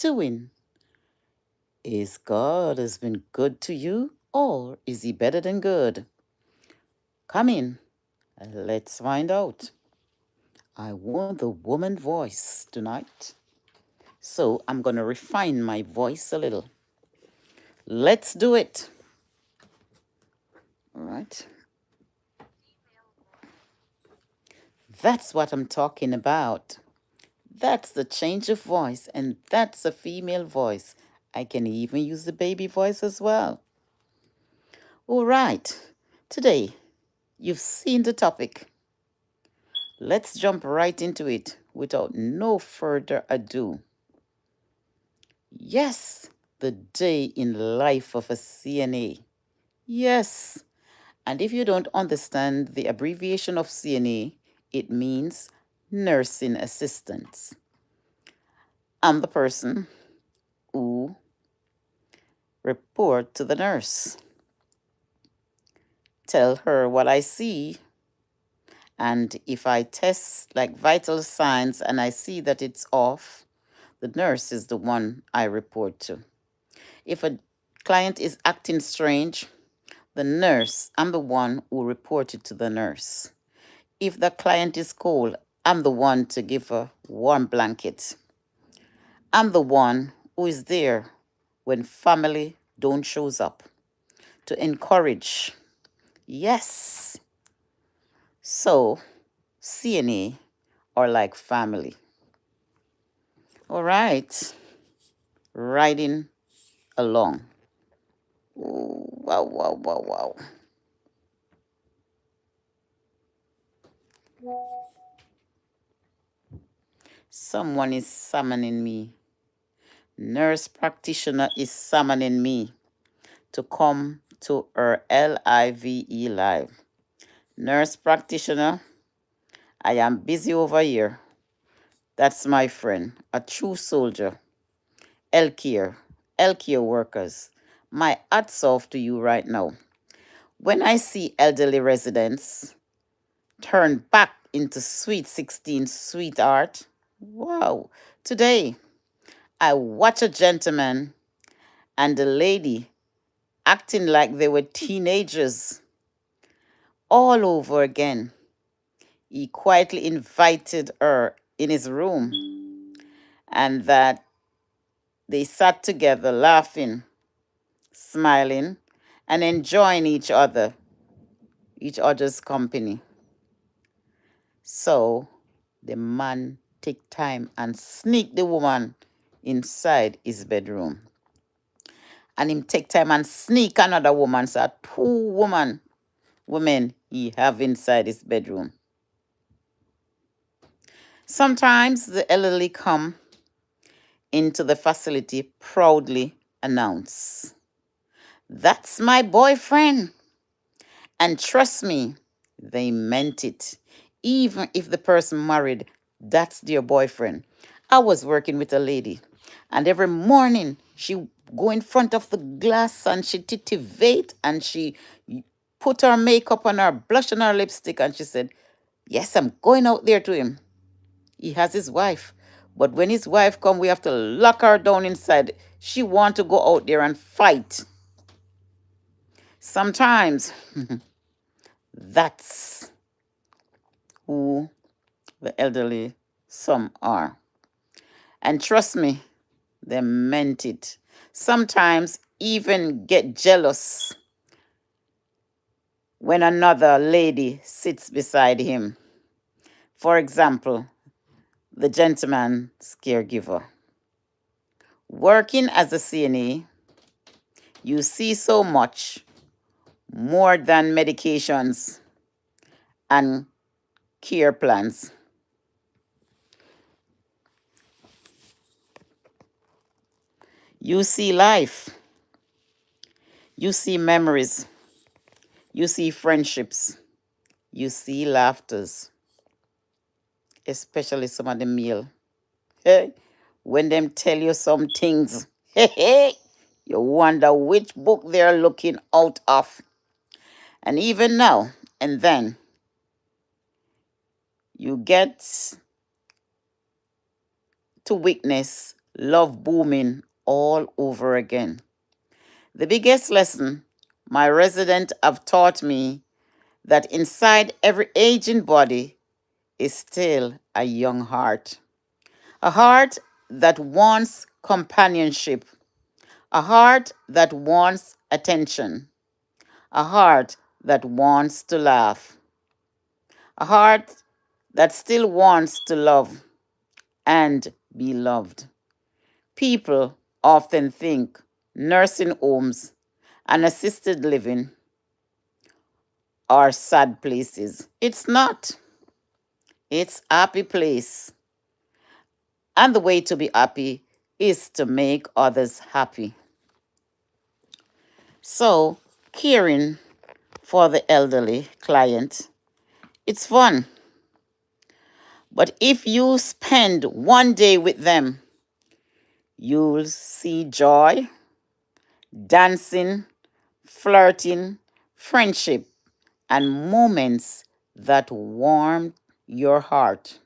doing? Is God has been good to you, or is he better than good? Come in, and let's find out. I want the woman voice tonight, so I'm going to refine my voice a little. Let's do it. All right. That's what I'm talking about. That's the change of voice, and that's a female voice. I can even use the baby voice as well. All right. Today, you've seen the topic. Let's jump right into it without no further ado. Yes, the day in life of a CNA. Yes. And if you don't understand the abbreviation of CNA, it means nursing assistants. I'm the person who report to the nurse. Tell her what I see. And if I test like vital signs and I see that it's off, the nurse is the one I report to. If a client is acting strange, I'm the one who reported to the nurse. If the client is cold, I'm the one to give a warm blanket. I'm the one who is there when family don't shows up to encourage. Yes. So, CNA are like family. All right. Riding along. Ooh, wow, wow, wow, wow. Someone is summoning me. Nurse practitioner is summoning me to come to her live. Nurse practitioner, I am busy over here. That's my friend, a true soldier. Healthcare workers, my hats off to you right now. When I see elderly residents turn back into sweet 16 sweetheart, wow. Today, I watch a gentleman and a lady acting like they were teenagers all over again. He quietly invited her in his room and that they sat together laughing, smiling, and enjoying each other's company. So the man take time and sneak the woman inside his bedroom. And him take time and sneak another woman. So two women he have inside his bedroom. Sometimes the elderly come into the facility proudly announce, "That's my boyfriend." And trust me, they meant it. Even if the person married, that's their boyfriend. I was working with a lady, and every morning she go in front of the glass and she titivate and she put her makeup on her, blush on her lipstick, and she said, "Yes, I'm going out there to him. He has his wife. But when his wife come, we have to lock her down inside. She want to go out there and fight." Sometimes that's who the elderly some are. And trust me, they meant it. Sometimes even get jealous when another lady sits beside him. For example, the gentleman's caregiver. Working as a CNA, you see so much more than medications and care plans. You see life, you see memories, you see friendships, you see laughters, especially some of the male. Hey, when them tell you some things, hey, you wonder which book they're looking out of. And even now and then, you get to witness love booming all over again. The biggest lesson my residents have taught me that inside every aging body is still a young heart. A heart that wants companionship, a heart that wants attention, a heart that wants to laugh, a heart that still wants to love and be loved. People often think nursing homes and assisted living are sad places. It's not. It's happy place. And the way to be happy is to make others happy. So, caring for the elderly client, it's fun. But if you spend one day with them, you'll see joy, dancing, flirting, friendship, and moments that warm your heart.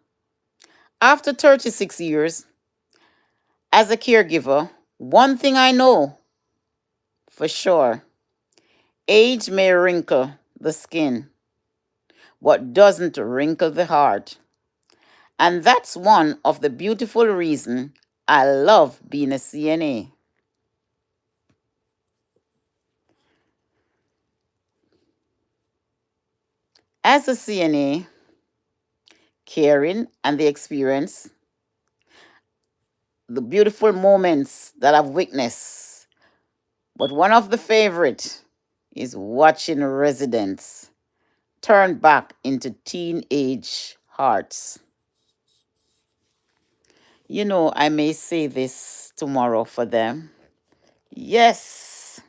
After 36 years as a caregiver, one thing I know for sure: age may wrinkle the skin, but doesn't wrinkle the heart. And that's one of the beautiful reasons I love being a CNA. As a CNA, caring and the experience, the beautiful moments that I've witnessed. But one of the favorite is watching residents turn back into teenage hearts. You know, I may say this tomorrow for them. Yes,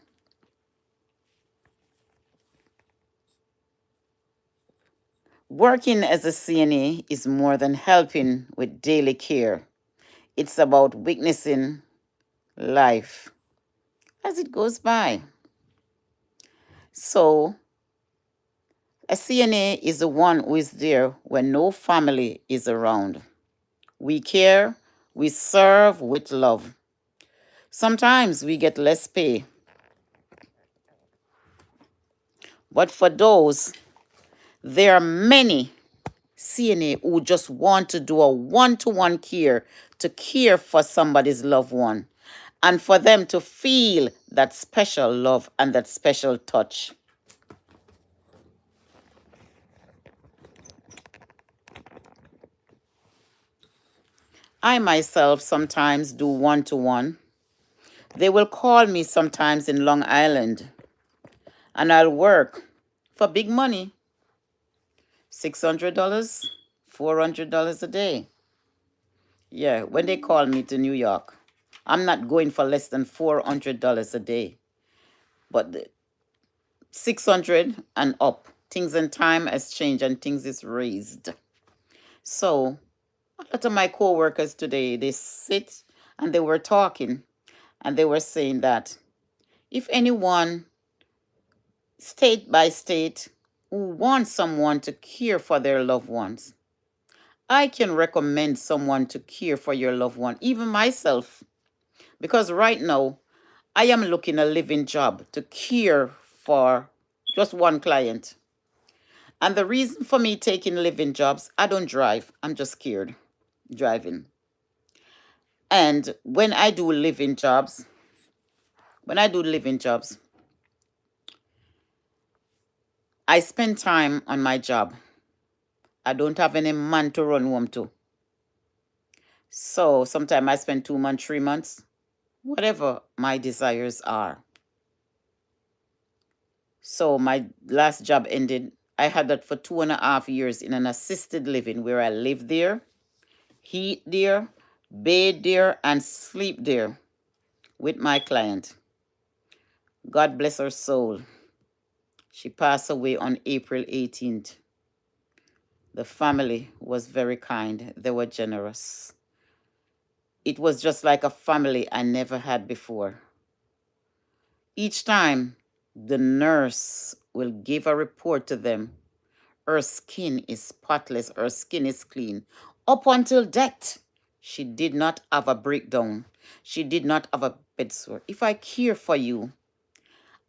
working as a CNA is more than helping with daily care. It's about witnessing life as it goes by. So, a CNA is the one who is there when no family is around. We care, we serve with love. Sometimes we get less pay, but for those, there are many CNA who just want to do a one-to-one care to care for somebody's loved one and for them to feel that special love and that special touch. I myself sometimes do one-to-one. They will call me sometimes in Long Island and I'll work for big money, $600, $400 a day. Yeah, when they call me to New York, I'm not going for less than $400 a day, but 600 and up. Things and time has changed and things is raised. So a lot of my co-workers today, they sit and they were talking and they were saying that if anyone, state by state, who wants someone to care for their loved ones, I can recommend someone to care for your loved one, even myself, because right now I am looking a living job to care for just one client. And the reason for me taking living jobs, I don't drive. I'm just scared driving. And when I do living jobs, I spend time on my job. I don't have any man to run home to. So sometimes I spend 2 months, 3 months, whatever my desires are. So my last job ended. I had that for 2.5 years in an assisted living where I live there, eat there, bathe there, and sleep there with my client. God bless her soul. She passed away on April 18th. The family was very kind. They were generous. It was just like a family I never had before. Each time the nurse will give a report to them, her skin is spotless, her skin is clean. Up until death, She did not have a breakdown. She did not have a bed sore. If I care for you,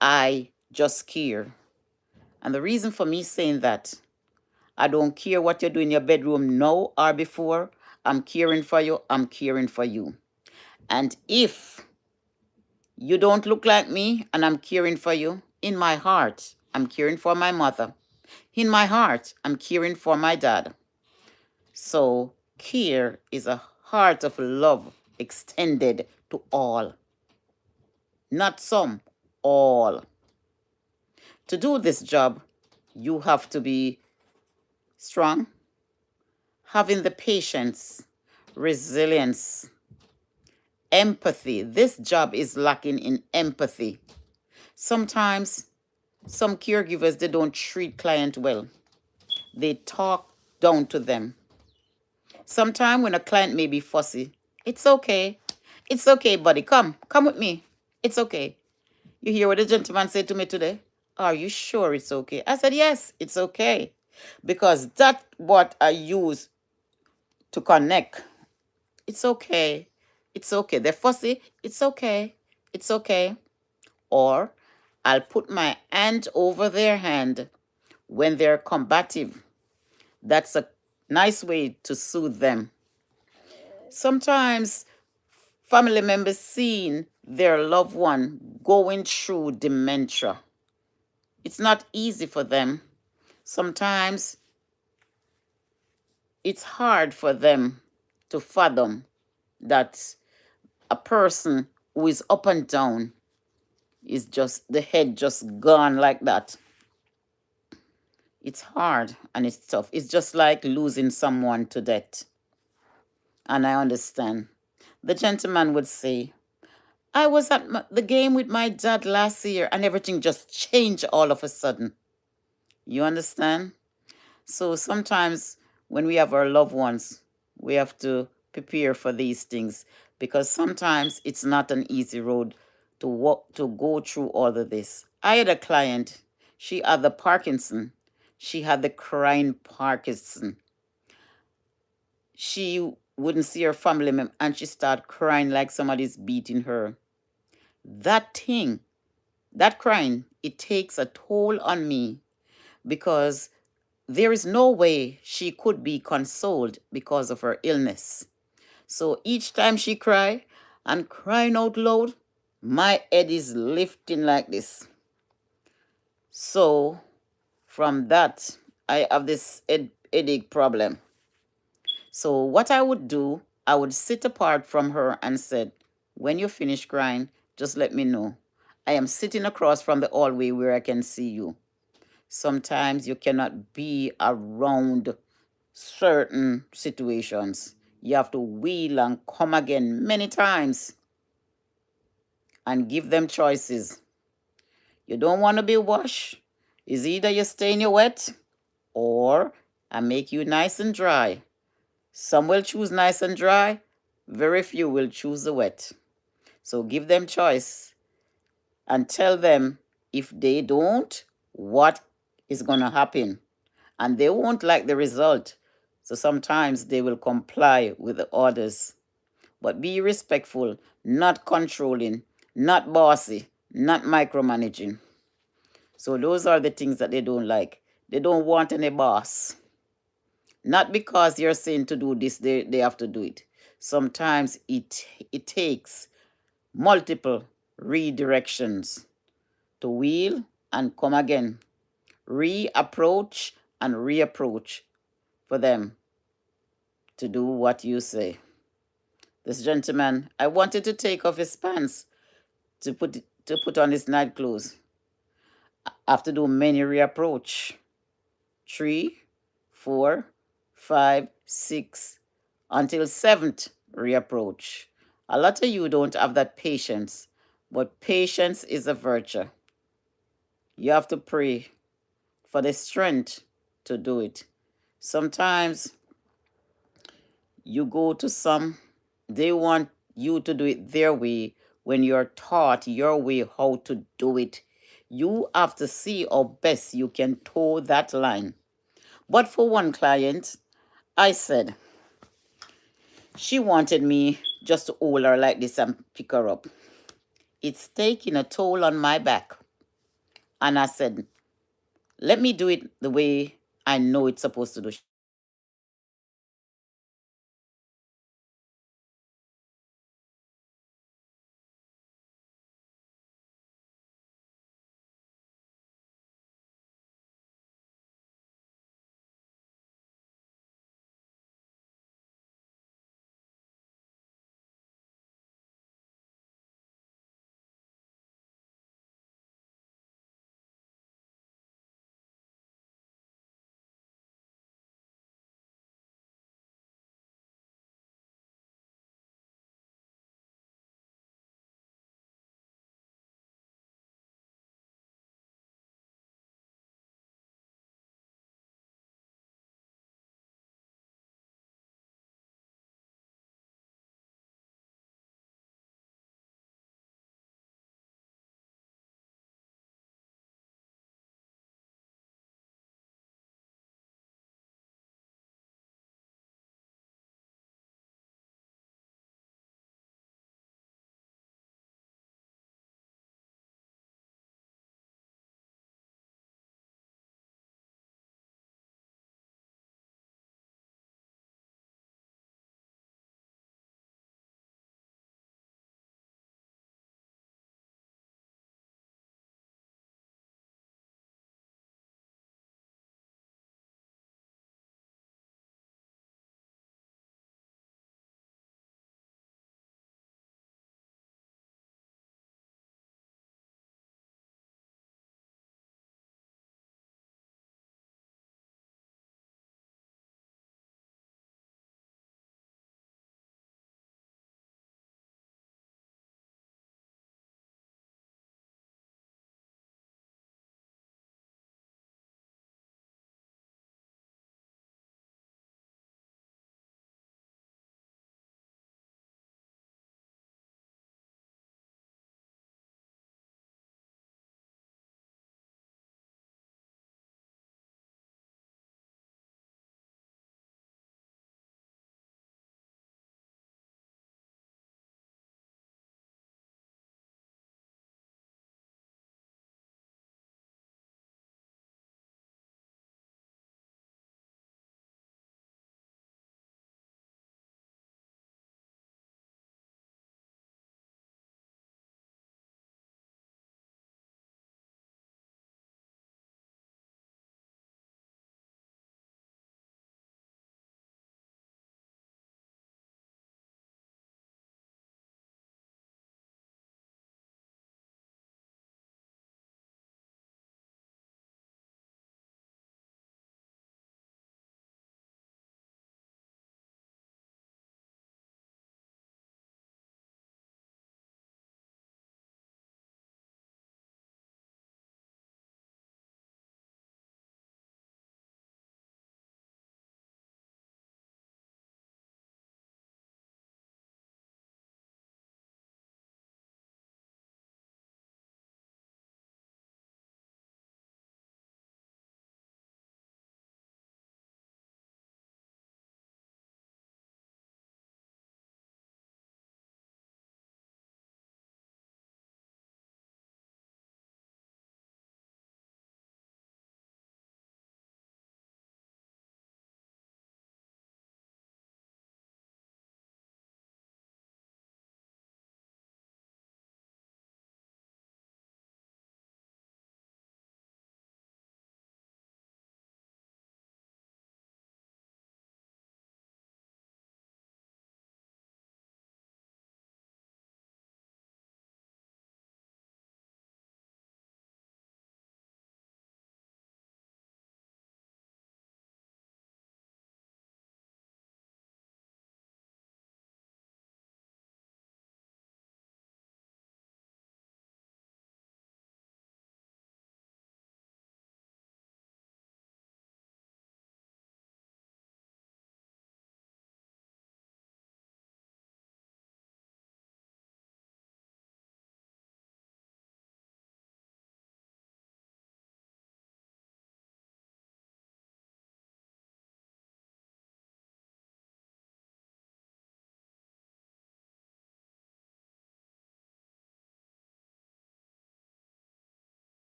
I just care. And the reason for me saying that, I don't care what you do in your bedroom now or before. I'm caring for you. I'm caring for you. And if you don't look like me and I'm caring for you, in my heart, I'm caring for my mother. In my heart, I'm caring for my dad. So care is a heart of love extended to all. Not some, all. To do this job, you have to be strong, having the patience, resilience, empathy. This job is lacking in empathy. Sometimes some caregivers, they don't treat client well. They talk down to them. Sometimes when a client may be fussy, it's okay. It's okay, buddy. Come with me. It's okay. You hear what the gentleman said to me today? Are you sure it's okay? I said, yes, it's okay. Because that's what I use to connect. It's okay. It's okay. They're fussy. It's okay. It's okay. Or I'll put my hand over their hand when they're combative. That's a nice way to soothe them. Sometimes family members seeing their loved one going through dementia. It's not easy for them. Sometimes it's hard for them to fathom that a person who is up and down is just, the head just gone like that. It's hard and it's tough. It's just like losing someone to death. And I understand. The gentleman would say, I was at the game with my dad last year and everything just changed all of a sudden. You understand? So sometimes when we have our loved ones, we have to prepare for these things because sometimes it's not an easy road to walk, to go through all of this. I had a client, she had the Parkinson. She had the crying Parkinson. She wouldn't see her family member and she started crying like somebody's beating her. That thing, that crying, it takes a toll on me because there is no way she could be consoled because of her illness. So each time she cry and crying out loud, my head is lifting like this. So from that, I have this headache problem. So what I would do, I would sit apart from her and said, when you finish crying, just let me know. I am sitting across from the hallway where I can see you. Sometimes you cannot be around certain situations. You have to wheel and come again many times and give them choices. You don't want to be washed. It's either you stay in your wet or I make you nice and dry. Some will choose nice and dry. Very few will choose the wet. So give them choice and tell them if they don't, what is going to happen. And they won't like the result. So sometimes they will comply with the orders. But be respectful, not controlling, not bossy, not micromanaging. So those are the things that they don't like. They don't want any boss. Not because you're saying to do this, they have to do it. Sometimes it takes multiple redirections to wheel and come again. Reapproach and reapproach for them to do what you say. This gentleman, I wanted to take off his pants to put on his night clothes. I have to do many reapproach. 3, 4, 5, 6, until 7th reapproach. A lot of you don't have that patience, but patience is a virtue. You have to pray for the strength to do it. Sometimes you go to some, they want you to do it their way when you're taught your way how to do it. You have to see how best you can toe that line. But for one client, I said, She wanted me just to hold her like this and pick her up. It's taking a toll on my back. And I said, let me do it the way I know it's supposed to do.